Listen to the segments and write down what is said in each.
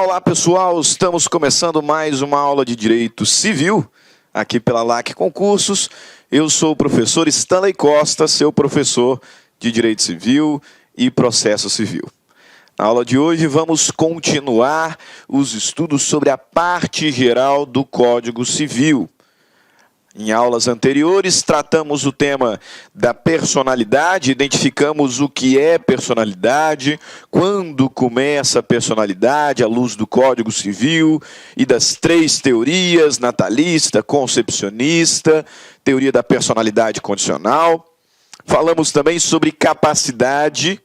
Olá pessoal, estamos começando mais uma aula de Direito Civil, aqui pela LAC Concursos. Eu sou o professor Stanley Costa, seu professor de Direito Civil e Processo Civil. Na aula de hoje vamos continuar os estudos sobre a parte geral do Código Civil. Em aulas anteriores, tratamos o tema da personalidade, identificamos o que é personalidade, quando começa a personalidade à luz do Código Civil e das três teorias, natalista, concepcionista, teoria da personalidade condicional. Falamos também sobre capacidade,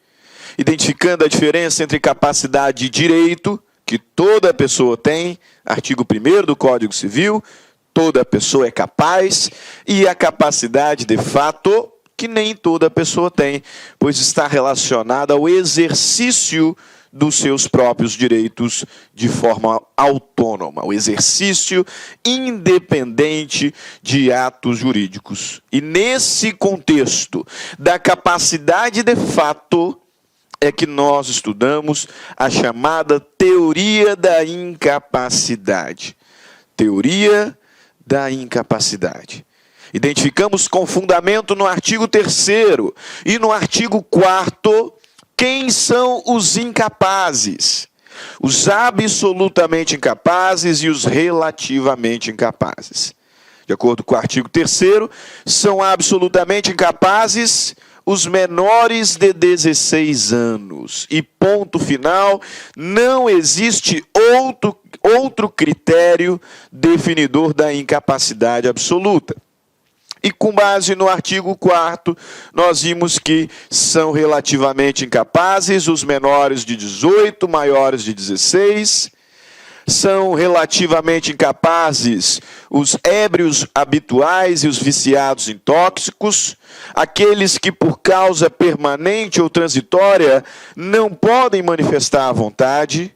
identificando a diferença entre capacidade e direito, que toda pessoa tem, artigo 1º do Código Civil, toda pessoa é capaz, e a capacidade de fato, que nem toda pessoa tem, pois está relacionada ao exercício dos seus próprios direitos de forma autônoma, o exercício independente de atos jurídicos. E nesse contexto da capacidade de fato, é que nós estudamos a chamada teoria da incapacidade. Teoria da incapacidade. Identificamos com fundamento no artigo 3º e no artigo 4º quem são os incapazes, os absolutamente incapazes e os relativamente incapazes. De acordo com o artigo 3º, são absolutamente incapazes os menores de 16 anos. E ponto final, não existe outro critério definidor da incapacidade absoluta. E com base no artigo 4º, nós vimos que são relativamente incapazes os menores de 18, maiores de 16, são relativamente incapazes os ébrios habituais e os viciados em tóxicos, aqueles que por causa permanente ou transitória não podem manifestar a vontade,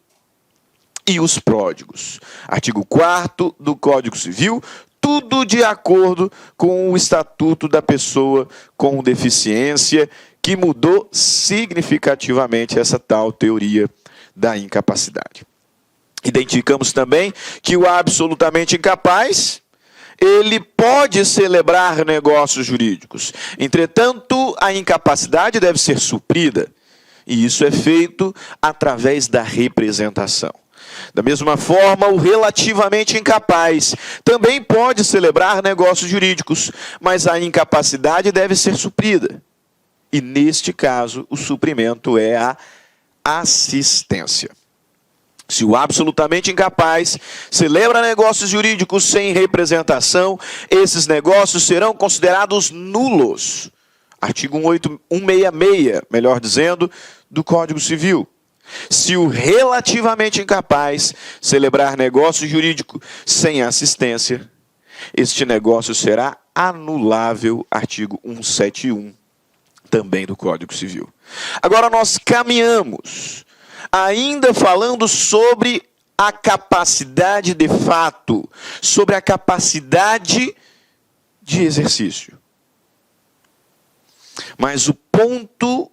e os pródigos. Artigo 4º do Código Civil, tudo de acordo com o Estatuto da Pessoa com Deficiência, que mudou significativamente essa tal teoria da incapacidade. Identificamos também que o absolutamente incapaz, ele pode celebrar negócios jurídicos. Entretanto, a incapacidade deve ser suprida, e isso é feito através da representação. Da mesma forma, o relativamente incapaz também pode celebrar negócios jurídicos, mas a incapacidade deve ser suprida. E, neste caso, o suprimento é a assistência. Se o absolutamente incapaz celebra negócios jurídicos sem representação, esses negócios serão considerados nulos. Artigo 166, melhor dizendo, do Código Civil. Se o relativamente incapaz celebrar negócio jurídico sem assistência, este negócio será anulável, artigo 171, também do Código Civil. Agora nós caminhamos, ainda falando sobre a capacidade de fato, sobre a capacidade de exercício. Mas o ponto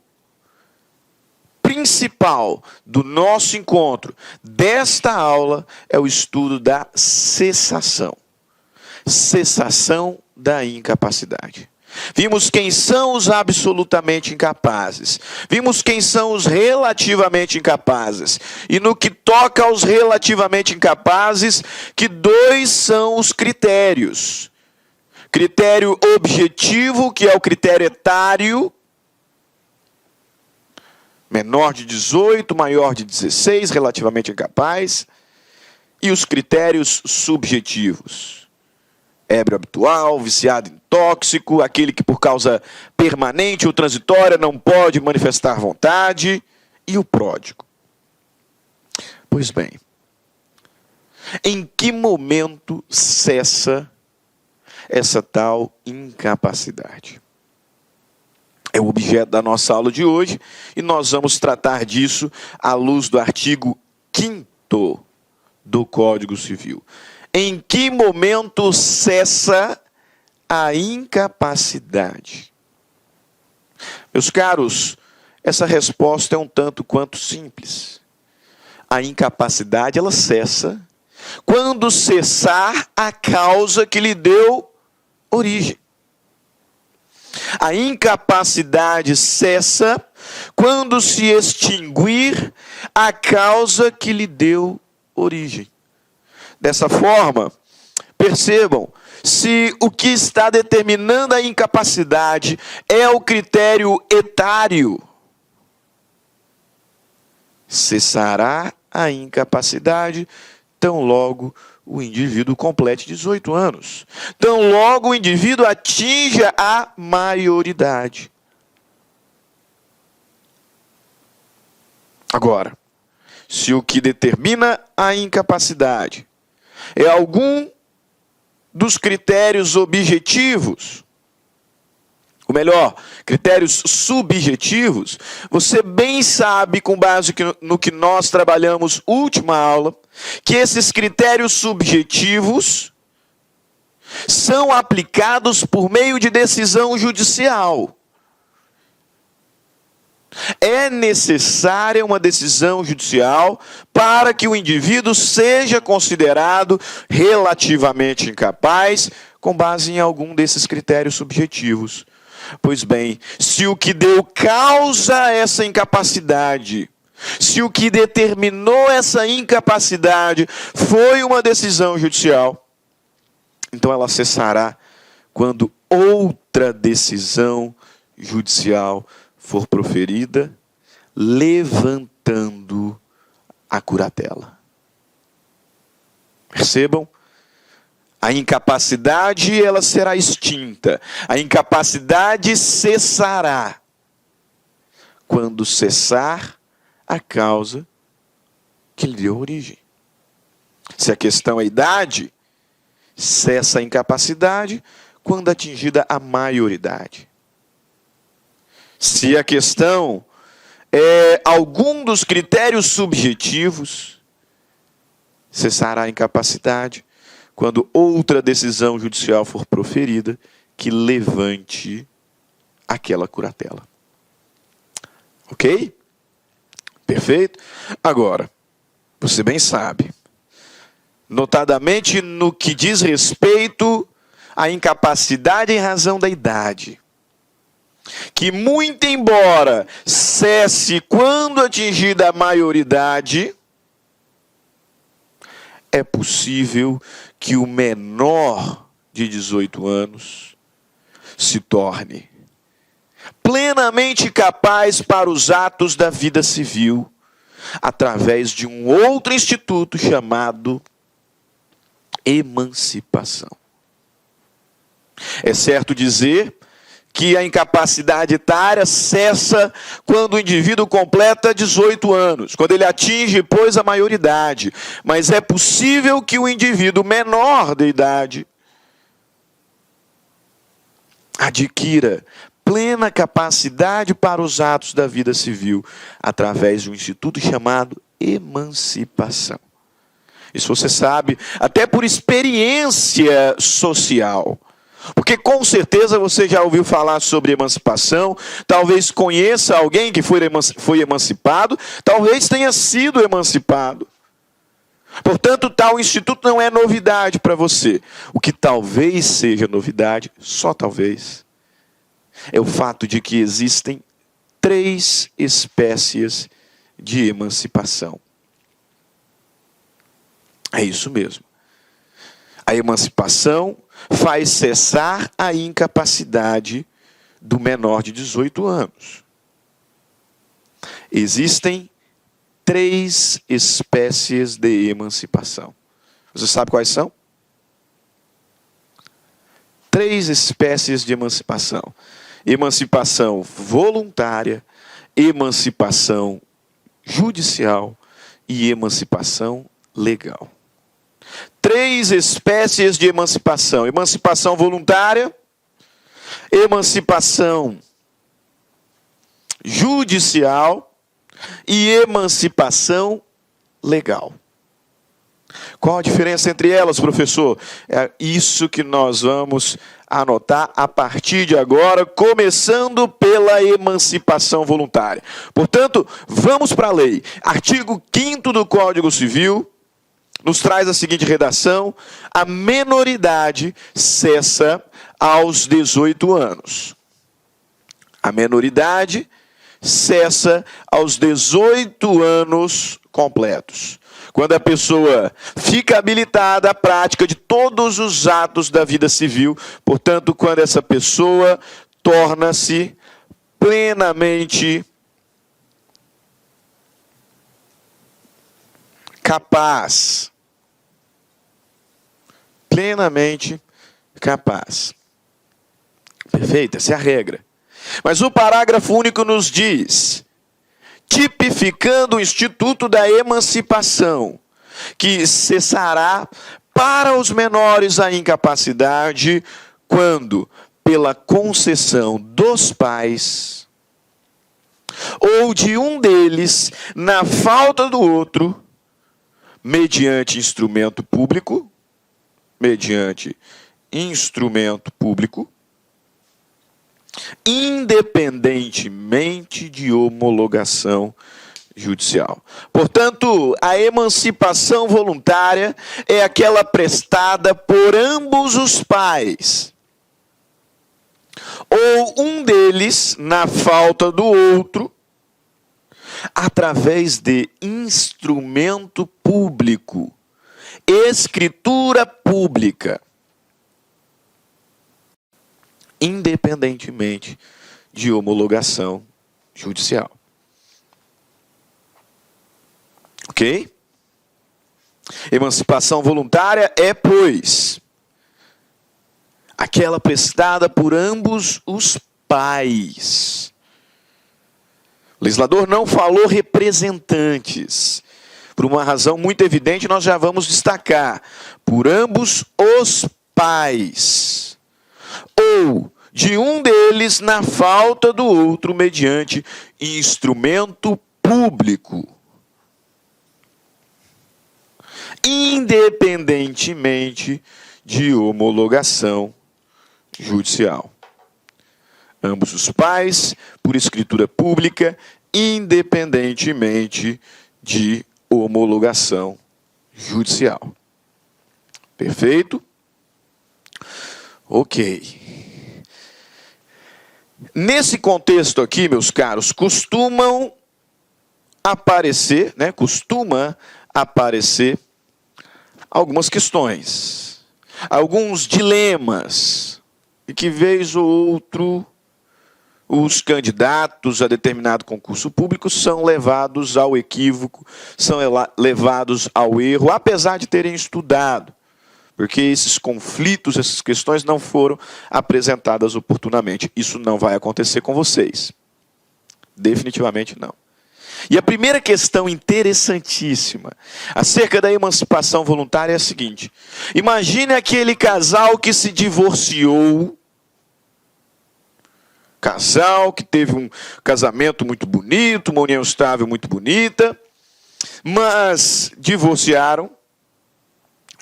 principal do nosso encontro, desta aula, é o estudo da cessação. Cessação da incapacidade. Vimos quem são os absolutamente incapazes. Vimos quem são os relativamente incapazes. E no que toca aos relativamente incapazes, que dois são os critérios. Critério objetivo, que é o critério etário, menor de 18, maior de 16, relativamente incapaz. E os critérios subjetivos. Ébrio habitual, viciado em tóxico, aquele que por causa permanente ou transitória não pode manifestar vontade, e o pródigo. Pois bem, em que momento cessa essa tal incapacidade? É o objeto da nossa aula de hoje, e nós vamos tratar disso à luz do artigo 5º do Código Civil. Em que momento cessa a incapacidade? Meus caros, essa resposta é um tanto quanto simples. a incapacidade ela cessa quando cessar a causa que lhe deu origem. A incapacidade cessa quando se extinguir a causa que lhe deu origem. Dessa forma, percebam, se o que está determinando a incapacidade é o critério etário, cessará a incapacidade tão logo o indivíduo complete 18 anos. Tão logo o indivíduo atinja a maioridade. Agora, se o que determina a incapacidade é algum dos critérios objetivos, ou melhor, critérios subjetivos, você bem sabe, com base no que nós trabalhamos última aula, que esses critérios subjetivos são aplicados por meio de decisão judicial. É necessária uma decisão judicial para que o indivíduo seja considerado relativamente incapaz com base em algum desses critérios subjetivos. Pois bem, se o que deu causa a essa incapacidade, se o que determinou essa incapacidade foi uma decisão judicial, então ela cessará quando outra decisão judicial for proferida, levantando a curatela. Percebam? A incapacidade ela será extinta. A incapacidade cessará quando cessar a causa que lhe deu origem. Se a questão é a idade, cessa a incapacidade quando atingida a maioridade. Se a questão é algum dos critérios subjetivos, cessará a incapacidade quando outra decisão judicial for proferida que levante aquela curatela. Ok? Perfeito? Agora, você bem sabe, notadamente no que diz respeito à incapacidade em razão da idade, que muito embora cesse quando atingida a maioridade, é possível que o menor de 18 anos se torne plenamente capaz para os atos da vida civil através de um outro instituto chamado emancipação. É certo dizer que a incapacidade etária cessa quando o indivíduo completa 18 anos, quando ele atinge, pois, a maioridade. Mas é possível que o indivíduo menor de idade adquira plena capacidade para os atos da vida civil através de um instituto chamado emancipação. Isso você sabe, até por experiência social. Porque com certeza você já ouviu falar sobre emancipação, talvez conheça alguém que foi emancipado, talvez tenha sido emancipado. Portanto, tal instituto não é novidade para você. O que talvez seja novidade, só talvez, é o fato de que existem 3 espécies de emancipação. É isso mesmo. A emancipação faz cessar a incapacidade do menor de 18 anos. Existem 3 espécies de emancipação. Você sabe quais são? 3 espécies de emancipação. Emancipação voluntária, emancipação judicial e emancipação legal. 3 espécies de emancipação: emancipação voluntária, emancipação judicial e emancipação legal. Qual a diferença entre elas, professor? É isso que nós vamos anotar a partir de agora, começando pela emancipação voluntária. Portanto, vamos para a lei. Artigo 5º do Código Civil nos traz a seguinte redação: a menoridade cessa aos 18 anos. A menoridade cessa aos 18 anos completos, quando a pessoa fica habilitada à prática de todos os atos da vida civil. Portanto, quando essa pessoa torna-se plenamente capaz. Plenamente capaz. Perfeito? Essa é a regra. Mas o parágrafo único nos diz, tipificando o instituto da emancipação, que cessará para os menores a incapacidade quando, pela concessão dos pais, ou de um deles, na falta do outro, mediante instrumento público, independentemente de homologação judicial. Portanto, a emancipação voluntária é aquela prestada por ambos os pais, ou um deles, na falta do outro, através de instrumento público, escritura pública, independentemente de homologação judicial. Ok? Emancipação voluntária é, pois, aquela prestada por ambos os pais. O legislador não falou representantes. Por uma razão muito evidente, nós já vamos destacar. Por ambos os pais. Ou de um deles na falta do outro, mediante instrumento público. Independentemente de homologação judicial. Ambos os pais, por escritura pública, independentemente de homologação judicial. Perfeito? Ok. Nesse contexto aqui, meus caros, costuma aparecer algumas questões, alguns dilemas, e que vez ou outro os candidatos a determinado concurso público são levados ao equívoco, são levados ao erro, apesar de terem estudado, porque esses conflitos, essas questões não foram apresentadas oportunamente. Isso não vai acontecer com vocês. Definitivamente não. E a primeira questão interessantíssima acerca da emancipação voluntária é a seguinte: imagine aquele casal que se divorciou, casal que teve um casamento muito bonito, uma união estável muito bonita, mas divorciaram,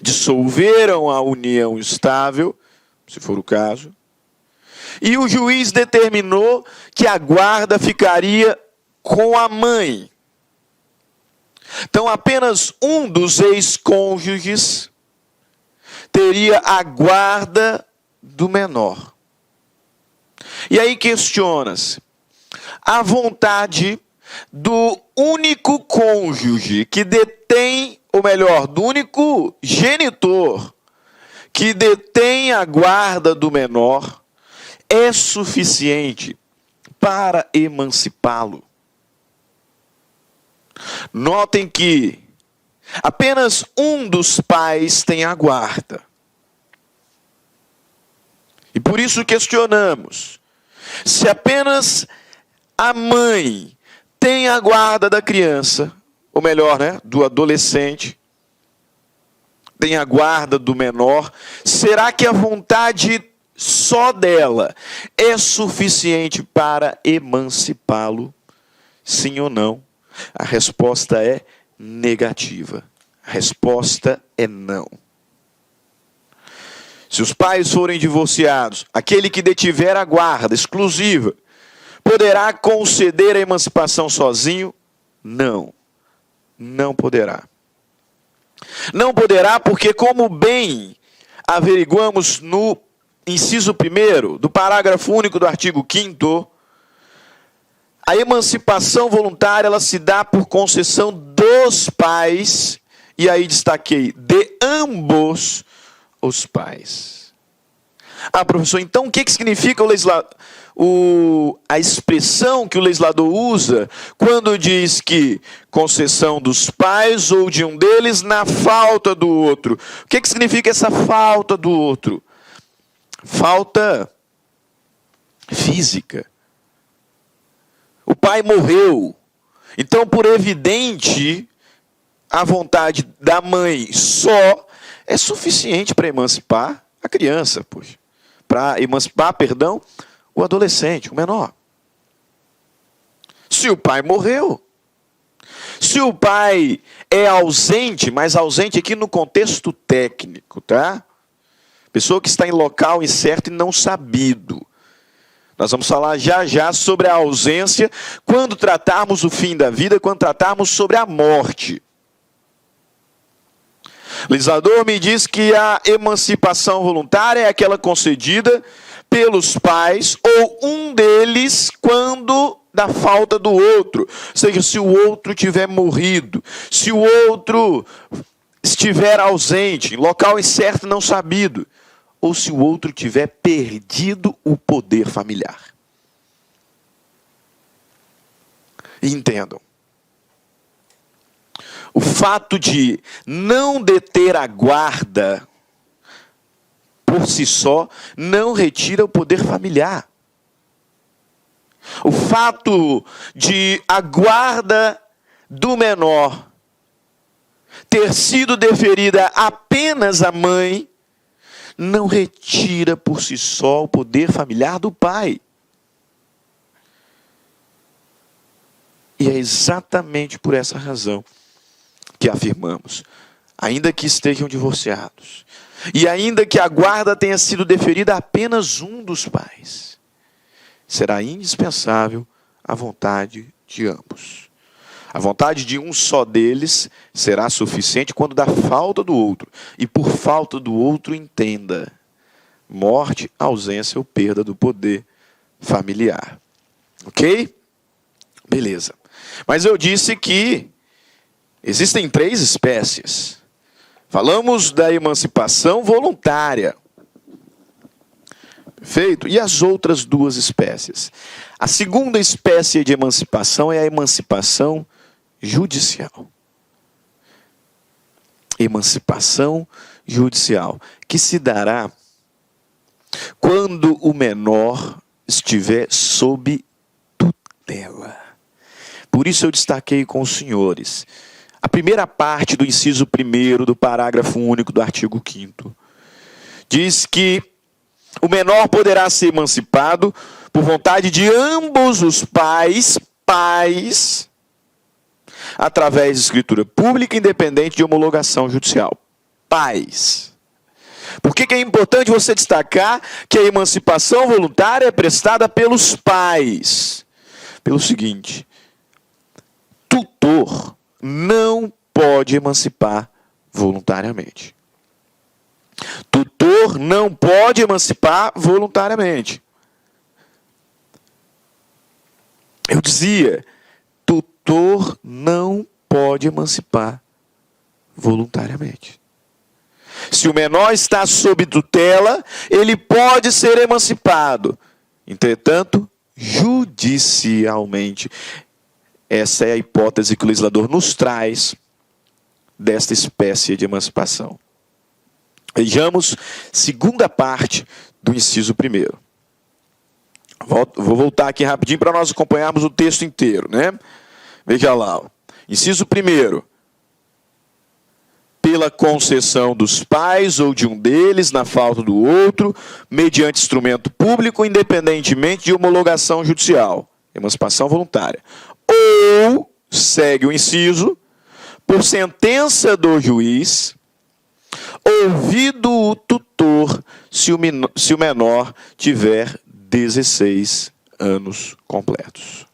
dissolveram a união estável, se for o caso, e o juiz determinou que a guarda ficaria com a mãe. Então, apenas um dos ex-cônjuges teria a guarda do menor. E aí questiona-se: a vontade do único cônjuge que detém, ou melhor, do único genitor que detém a guarda do menor, é suficiente para emancipá-lo? Notem que apenas um dos pais tem a guarda. E por isso questionamos: se apenas a mãe tem a guarda da criança, ou melhor, do adolescente, tem a guarda do menor, será que a vontade só dela é suficiente para emancipá-lo? Sim ou não? A resposta é negativa. A resposta é não. Se os pais forem divorciados, aquele que detiver a guarda exclusiva poderá conceder a emancipação sozinho? Não, não poderá. Não poderá porque, como bem averiguamos no inciso 1º do parágrafo único do artigo 5º, a emancipação voluntária ela se dá por concessão dos pais, e aí destaquei, de ambos os pais. Ah, professor, então o que significa a expressão que o legislador usa quando diz que concessão dos pais ou de um deles na falta do outro? O que significa essa falta do outro? Falta física. O pai morreu. Então, por evidente, a vontade da mãe só é suficiente para emancipar a criança, pois. Para emancipar, o adolescente, o menor. Se o pai morreu, se o pai é ausente, mas ausente aqui no contexto técnico, tá? Pessoa que está em local incerto e não sabido. Nós vamos falar já já sobre a ausência quando tratarmos o fim da vida, quando tratarmos sobre a morte. O legislador me diz que a emancipação voluntária é aquela concedida pelos pais ou um deles quando da falta do outro. Ou seja, se o outro tiver morrido, se o outro estiver ausente, em local incerto e não sabido, ou se o outro tiver perdido o poder familiar. Entendam. O fato de não deter a guarda, por si só, não retira o poder familiar. O fato de a guarda do menor ter sido deferida apenas à mãe, não retira por si só o poder familiar do pai. E é exatamente por essa razão que afirmamos, ainda que estejam divorciados, e ainda que a guarda tenha sido deferida a apenas um dos pais, será indispensável a vontade de ambos. A vontade de um só deles será suficiente quando da falta do outro. E por falta do outro, entenda, morte, ausência ou perda do poder familiar. Ok? Beleza. Mas eu disse que existem 3 espécies. Falamos da emancipação voluntária. Perfeito? E as outras 2 espécies? A segunda espécie de emancipação é a emancipação judicial. Emancipação judicial, que se dará quando o menor estiver sob tutela. Por isso eu destaquei com os senhores a primeira parte do inciso 1º do parágrafo único do artigo 5º. Diz que o menor poderá ser emancipado por vontade de ambos os pais, através de escritura pública independente de homologação judicial. Pais. Por que é importante você destacar que a emancipação voluntária é prestada pelos pais? Pelo seguinte, tutor não pode emancipar voluntariamente. Tutor não pode emancipar voluntariamente. Eu dizia, tutor não pode emancipar voluntariamente. Se o menor está sob tutela, ele pode ser emancipado. Entretanto, judicialmente. Essa é a hipótese que o legislador nos traz desta espécie de emancipação. Vejamos segunda parte do inciso 1º. Vou voltar aqui rapidinho para nós acompanharmos o texto inteiro, né? Veja lá. Inciso 1º. Pela concessão dos pais ou de um deles, na falta do outro, mediante instrumento público, independentemente de homologação judicial. Emancipação voluntária. Ou, segue o inciso, por sentença do juiz, ouvido o tutor tutor se o menor tiver 16 anos completos.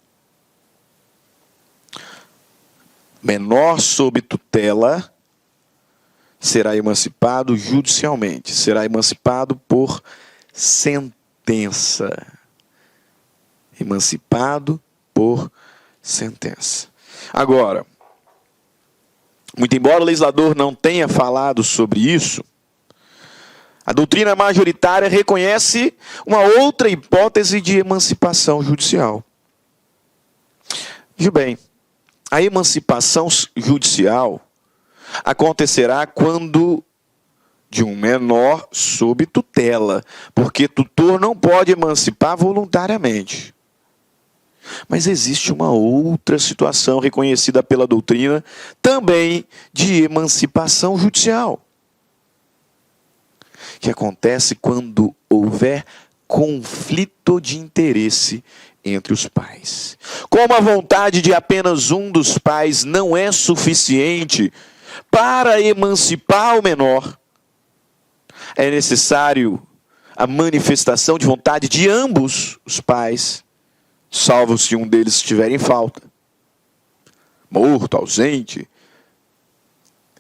Menor sob tutela será emancipado judicialmente, será emancipado por sentença. Emancipado por sentença. Agora, muito embora o legislador não tenha falado sobre isso, a doutrina majoritária reconhece uma outra hipótese de emancipação judicial. Veja bem, a emancipação judicial acontecerá quando de um menor sob tutela, porque tutor não pode emancipar voluntariamente. Mas existe uma outra situação reconhecida pela doutrina, também de emancipação judicial, que acontece quando houver conflito de interesse entre os pais. Como a vontade de apenas um dos pais não é suficiente para emancipar o menor, é necessário a manifestação de vontade de ambos os pais, salvo se um deles estiver em falta, morto, ausente,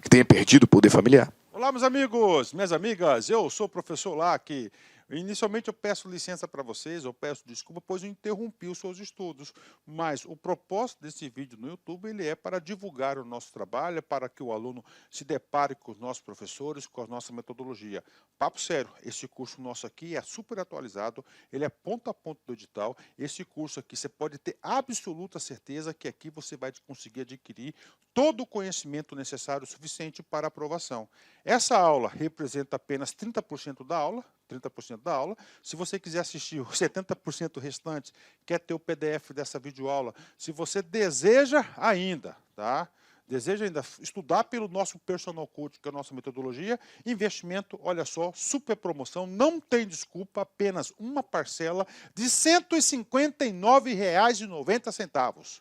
que tenha perdido o poder familiar. Olá, meus amigos, minhas amigas, eu sou o professor Lac. Inicialmente eu peço licença para vocês, eu peço desculpa, pois eu interrompi os seus estudos, mas o propósito desse vídeo no YouTube ele é para divulgar o nosso trabalho, para que o aluno se depare com os nossos professores, com a nossa metodologia. Papo sério, esse curso nosso aqui é super atualizado, ele é ponto a ponto do edital. Esse curso aqui você pode ter absoluta certeza que aqui você vai conseguir adquirir todo o conhecimento necessário suficiente para aprovação. Essa aula representa apenas 30% da aula. 30% da aula. Se você quiser assistir os 70% restantes, quer ter o PDF dessa videoaula, se você deseja ainda, tá? Deseja ainda estudar pelo nosso Personal Coach, que é a nossa metodologia, investimento, olha só, super promoção, não tem desculpa, apenas uma parcela de R$ 159,90.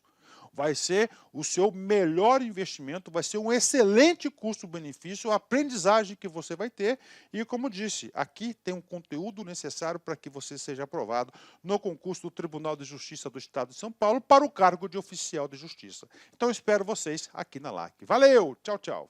Vai ser o seu melhor investimento, vai ser um excelente custo-benefício, a aprendizagem que você vai ter. E como disse, aqui tem um conteúdo necessário para que você seja aprovado no concurso do Tribunal de Justiça do Estado de São Paulo para o cargo de oficial de justiça. Então eu espero vocês aqui na LAC. Valeu, tchau, tchau.